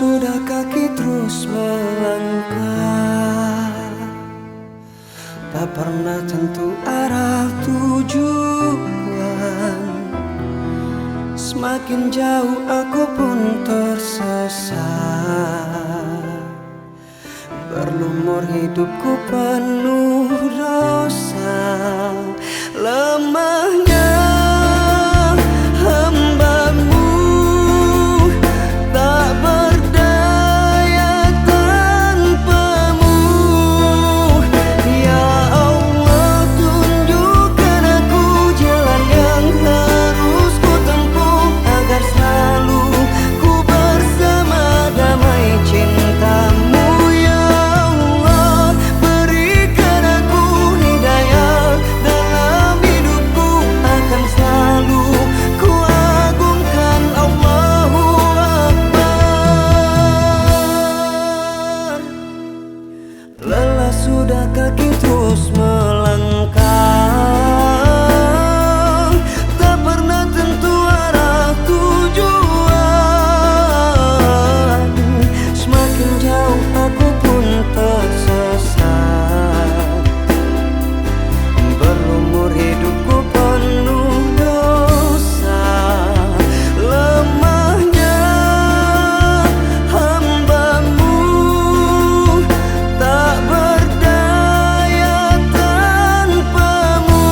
sudah kaki terus melangkah, tak pernah tentu arah tujuan. Semakin jauh aku pun tersesat, berlumur hidupku penuh dosa. Lemahnya hamba-Mu, tak berdaya tanpa-Mu. Ya Allah, tunjukkan aku jalan yang harus ku tempuh, agar selalu ku bersama damai cinta-Mu. Ya Allah, berikan aku hidayah dalam hidupku, akan selalu ku agungkan Allahu Akbar. Lelah sudah kaki terus melangkah, tak pernah tentu arah tujuan. Semakin jauh aku pun tersesat, berlumur hidupku penuh dosa. Lemahnya hamba-Mu, tak berdaya tanpa-Mu.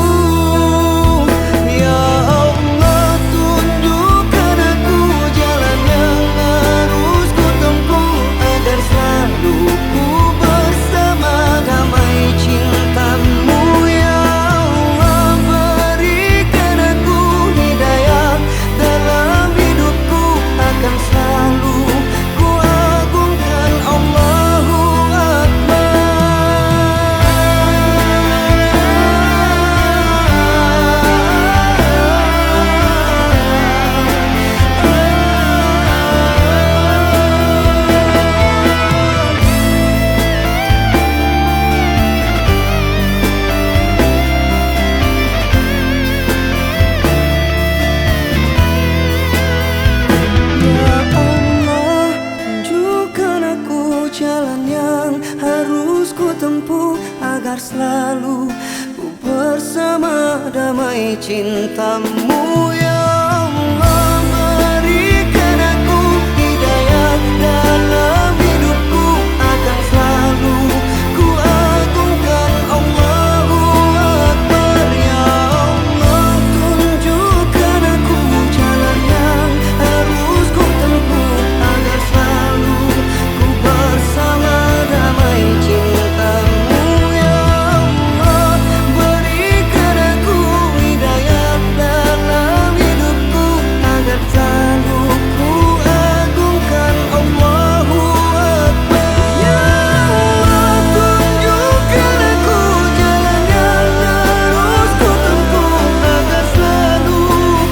Ya Allah, tunjukkan aku jalan yang harus ku tempuh, agar selalu ku bersama damai cinta-Mu. Ya Allah, berikan aku hidayah dalam hidupku, akan selalu ku agungkan Allahu Ya Allah, tunjukkan aku jalan yang harus ku tempuh, agar selalu ku bersama damai cinta-Mu. Ya Allah, berikan aku hidayah dalam hidupku, akan selalu ku agungkan Allahu Akbar. Ya Allah, tunjukkan aku jalan yang harus ku tempuh, agar selalu ku bersama damai cinta-Mu. Ya Allah, berikan aku hidayah dalam hidupku, agar selalu ku agungkan Allahu Akbar. Ya Allah, tunjukkan aku jalan yang harus ku tempuh, agar selalu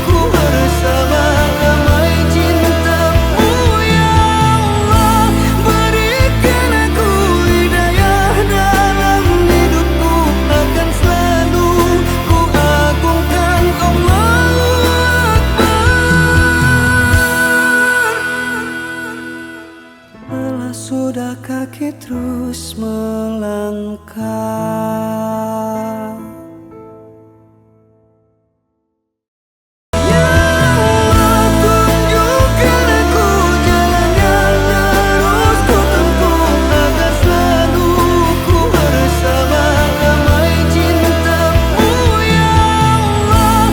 ku bersama damai cinta-Mu. Ya Allah, berikan aku hidayah dalam hidupku, akan selalu ku agungkan Allahu Akbar. Lelah sudah kaki terus melangkah,